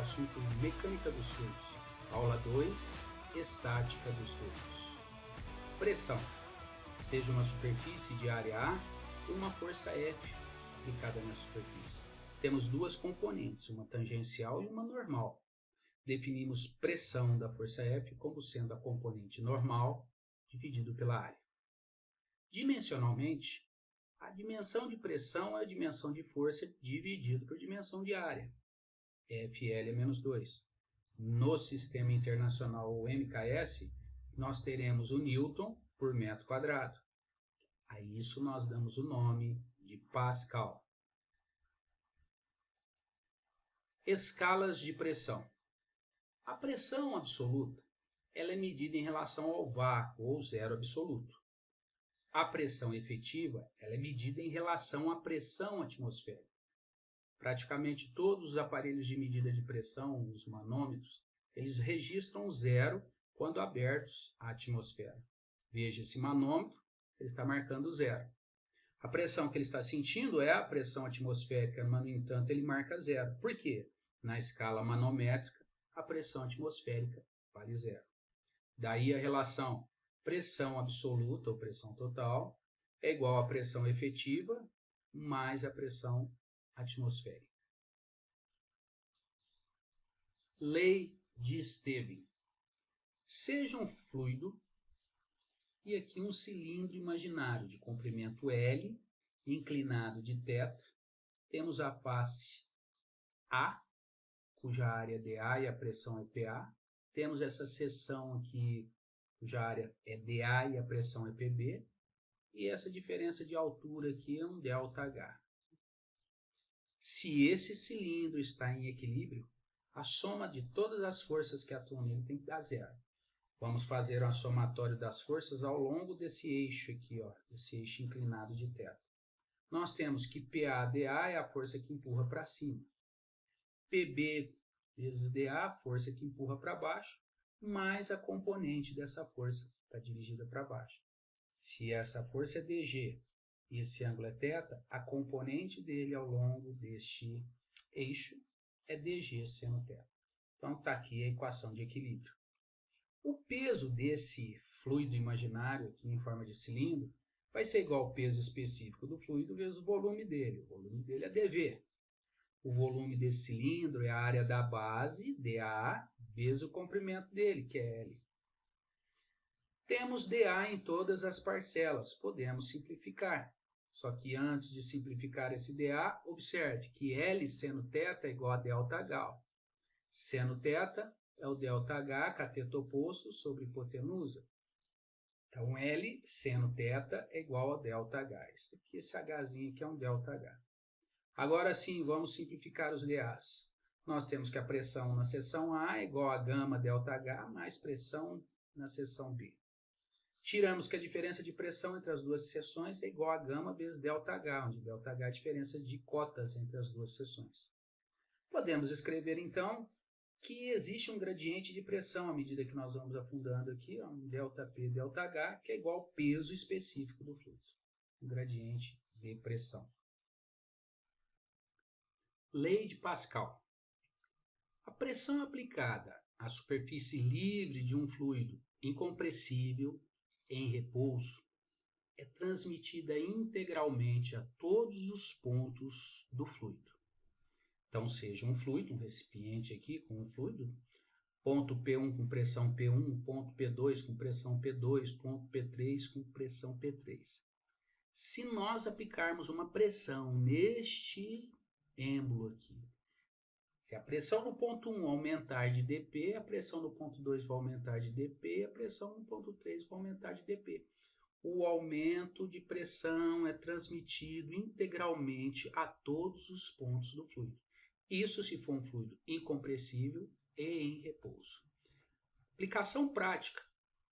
assunto mecânica dos fluidos. Aula 2, estática dos fluidos. Pressão, seja uma superfície de área A ou uma força F aplicada na superfície. Temos duas componentes, uma tangencial e uma normal. Definimos pressão da força F como sendo a componente normal dividido pela área. Dimensionalmente, a dimensão de pressão é a dimensão de força dividido por dimensão de área. FL é menos 2. No Sistema Internacional, ou MKS, nós teremos o Newton por metro quadrado. A isso nós damos o nome de Pascal. Escalas de pressão. A pressão absoluta ela é medida em relação ao vácuo ou zero absoluto. A pressão efetiva ela é medida em relação à pressão atmosférica. Praticamente todos os aparelhos de medida de pressão, os manômetros, eles registram zero quando abertos à atmosfera. Veja esse manômetro, ele está marcando zero. A pressão que ele está sentindo é a pressão atmosférica, mas no entanto ele marca zero. Por quê? Na escala manométrica, a pressão atmosférica vale zero. Daí a relação pressão absoluta ou pressão total é igual à pressão efetiva mais a pressão atmosférica. Lei de Stevin. Seja um fluido e aqui um cilindro imaginário de comprimento L, inclinado de θ. Temos a face A, cuja área é dA e a pressão é PA. Temos essa seção aqui, cuja área é dA e a pressão é PB. E essa diferença de altura aqui é um ΔH. Se esse cilindro está em equilíbrio, a soma de todas as forças que atuam nele tem que dar zero. Vamos fazer um somatório das forças ao longo desse eixo aqui, ó, esse eixo inclinado de θ. Nós temos que PA-dA é a força que empurra para cima. PB vezes dA, a força que empurra para baixo, mais a componente dessa força está dirigida para baixo. Se essa força é DG e esse ângulo é θ, a componente dele ao longo deste eixo é DG seno θ. Então está aqui a equação de equilíbrio. O peso desse fluido imaginário aqui em forma de cilindro vai ser igual ao peso específico do fluido vezes o volume dele. O volume dele é dV. O volume desse cilindro é a área da base, dA, vezes o comprimento dele, que é L. Temos dA em todas as parcelas, podemos simplificar. Só que antes de simplificar esse dA, observe que L seno θ é igual a ΔH. Seno θ é o ΔH, cateto oposto, sobre hipotenusa. Então, L seno θ é igual a ΔH. Esse Hzinho aqui é um ΔH. Agora sim, vamos simplificar os dAs. Nós temos que a pressão na seção A é igual a gama ΔH mais pressão na seção B. Tiramos que a diferença de pressão entre as duas seções é igual a gama vezes ΔH, onde ΔH é a diferença de cotas entre as duas seções. Podemos escrever então que existe um gradiente de pressão à medida que nós vamos afundando aqui, ó, um ΔP, ΔH, que é igual ao peso específico do fluido. Um gradiente de pressão. Lei de Pascal. A pressão aplicada à superfície livre de um fluido incompressível em repouso é transmitida integralmente a todos os pontos do fluido. Então, seja um fluido, um recipiente aqui com um fluido, ponto P1 com pressão P1, ponto P2 com pressão P2, ponto P3 com pressão P3. Se nós aplicarmos uma pressão neste êmbolo aqui, se a pressão no ponto 1 aumentar de dP, a pressão no ponto 2 vai aumentar de dP, a pressão no ponto 3 vai aumentar de dP. O aumento de pressão é transmitido integralmente a todos os pontos do fluido. Isso se for um fluido incompressível e em repouso. Aplicação prática.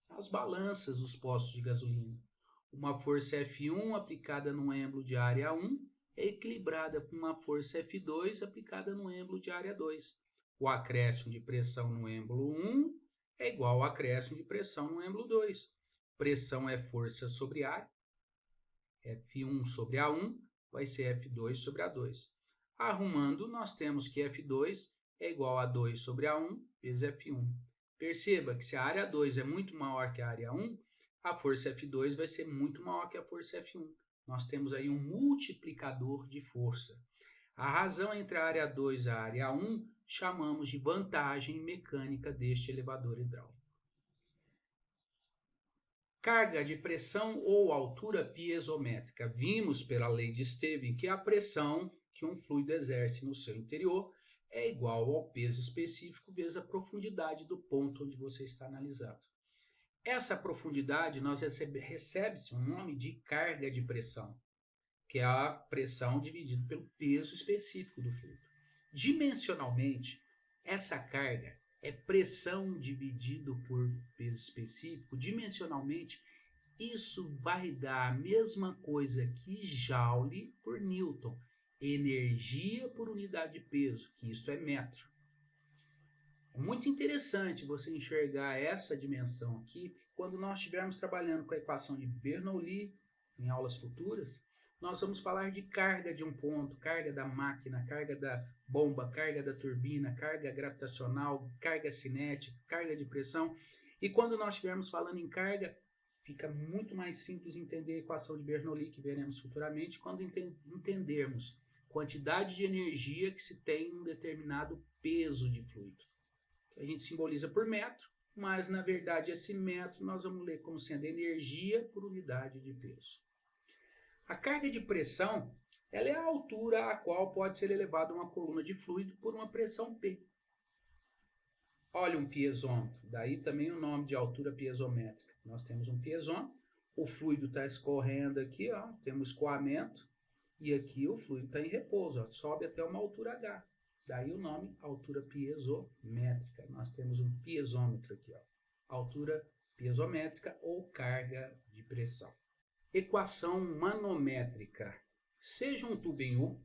As balanças dos postos de gasolina. Uma força F1 aplicada no êmbolo de área 1 é equilibrada com uma força F2 aplicada no êmbolo de área 2. O acréscimo de pressão no êmbolo 1 é igual ao acréscimo de pressão no êmbolo 2. Pressão é força sobre área. F1 sobre A1 vai ser F2 sobre A2. Arrumando, nós temos que F2 é igual a 2 sobre A1 vezes F1. Perceba que se a área 2 é muito maior que a área 1, a força F2 vai ser muito maior que a força F1. Nós temos aí um multiplicador de força. A razão entre a área 2 e a área 1 chamamos de vantagem mecânica deste elevador hidráulico. Carga de pressão ou altura piezométrica. Vimos pela lei de Stevin que a pressão que um fluido exerce no seu interior é igual ao peso específico vezes a profundidade do ponto onde você está analisando. Essa profundidade nós recebe-se um nome de carga de pressão, que é a pressão dividida pelo peso específico do fluido. Dimensionalmente, essa carga é pressão dividido por peso específico. Dimensionalmente, isso vai dar a mesma coisa que Joule por Newton, energia por unidade de peso, que isso é metro. É muito interessante você enxergar essa dimensão aqui, porque quando nós estivermos trabalhando com a equação de Bernoulli em aulas futuras, nós vamos falar de carga de um ponto, carga da máquina, carga da bomba, carga da turbina, carga gravitacional, carga cinética, carga de pressão. E quando nós estivermos falando em carga, fica muito mais simples entender a equação de Bernoulli, que veremos futuramente, quando entendermos quantidade de energia que se tem em um determinado peso de fluido. A gente simboliza por metro, mas na verdade esse metro nós vamos ler como sendo energia por unidade de peso. A carga de pressão, ela é a altura a qual pode ser elevada uma coluna de fluido por uma pressão P. Olha um piezômetro, daí também o nome de altura piezométrica. Nós temos um piezômetro, o fluido está escorrendo aqui, ó, temos escoamento, e aqui o fluido está em repouso, ó, sobe até uma altura H. Daí o nome altura piezométrica. Nós temos um piezômetro aqui, ó, altura piezométrica ou carga de pressão. Equação manométrica. Seja um tubo em U,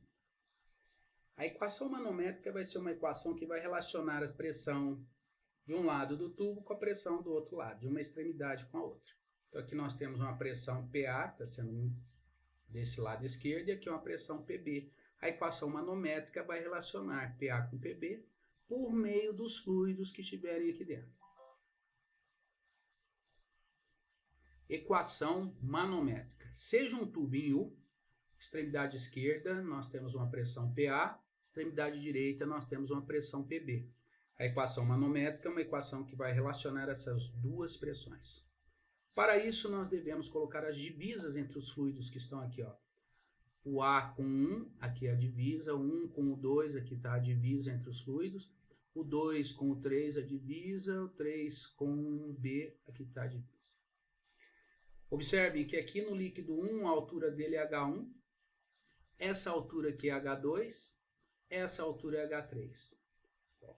a equação manométrica vai ser uma equação que vai relacionar a pressão de um lado do tubo com a pressão do outro lado, de uma extremidade com a outra. Então aqui nós temos uma pressão PA, que está sendo desse lado esquerdo, e aqui uma pressão PB. A equação manométrica vai relacionar PA com PB por meio dos fluidos que estiverem aqui dentro. Equação manométrica. Seja um tubo em U, extremidade esquerda nós temos uma pressão PA, extremidade direita nós temos uma pressão PB. A equação manométrica é uma equação que vai relacionar essas duas pressões. Para isso nós devemos colocar as divisas entre os fluidos que estão aqui, ó. O A com 1, aqui é a divisa, o 1 com o 2, aqui está a divisa entre os fluidos, o 2 com o 3, a divisa, o 3 com o B, aqui está a divisa. Observem que aqui no líquido 1, a altura dele é H1, essa altura aqui é H2, essa altura é H3.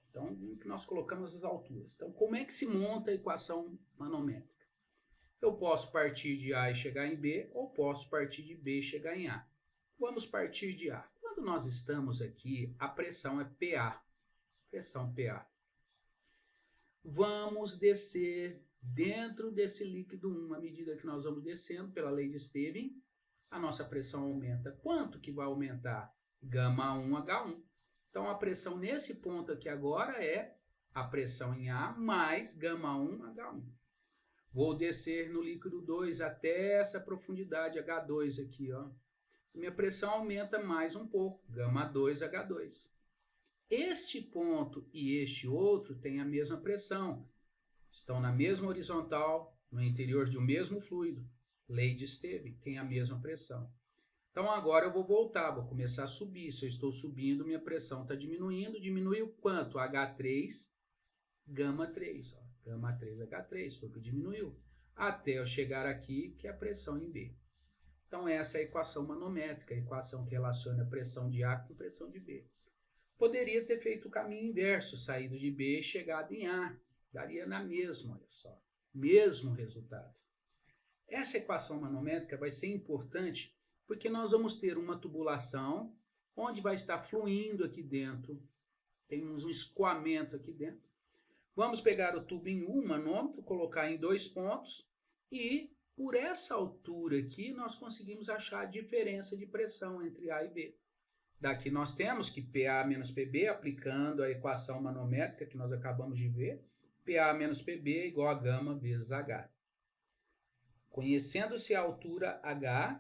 Então, nós colocamos as alturas. Então, como é que se monta a equação manométrica? Eu posso partir de A e chegar em B, ou posso partir de B e chegar em A. Vamos partir de A. Quando nós estamos aqui, a pressão é PA. Pressão PA. Vamos descer dentro desse líquido 1. À medida que nós vamos descendo pela lei de Stevin, a nossa pressão aumenta. Quanto que vai aumentar? Γ1H1. Então, a pressão nesse ponto aqui agora é a pressão em A mais Γ1H1. Vou descer no líquido 2 até essa profundidade H2 aqui, ó. Minha pressão aumenta mais um pouco, Γ2H2. Este ponto e este outro têm a mesma pressão, estão na mesma horizontal, no interior de um mesmo fluido. Lei de Stevin, tem a mesma pressão. Então agora eu vou voltar, vou começar a subir. Se eu estou subindo, minha pressão está diminuindo. Diminuiu quanto? H3, Γ3. Ó. Γ3H3 foi o que diminuiu. Até eu chegar aqui, que é a pressão em B. Então essa é a equação manométrica, a equação que relaciona a pressão de A com a pressão de B. Poderia ter feito o caminho inverso, saído de B e chegado em A. Daria na mesma, olha só. Mesmo resultado. Essa equação manométrica vai ser importante porque nós vamos ter uma tubulação onde vai estar fluindo aqui dentro. Temos um escoamento aqui dentro. Vamos pegar o tubo em U, um manômetro, colocar em 2 pontos e por essa altura aqui nós conseguimos achar a diferença de pressão entre A e B. Daqui nós temos que PA menos PB, aplicando a equação manométrica que nós acabamos de ver, PA menos PB é igual a gama vezes H. Conhecendo-se a altura H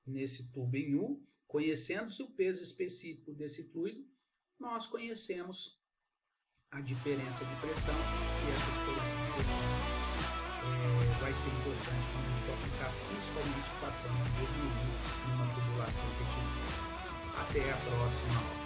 nesse tubo em U, conhecendo-se o peso específico desse fluido, nós conhecemos a diferença de pressão, e essa diferença de pressão vai ser importante quando a gente for aplicar, principalmente passando por numa tubulação retilínea. Até a próxima aula.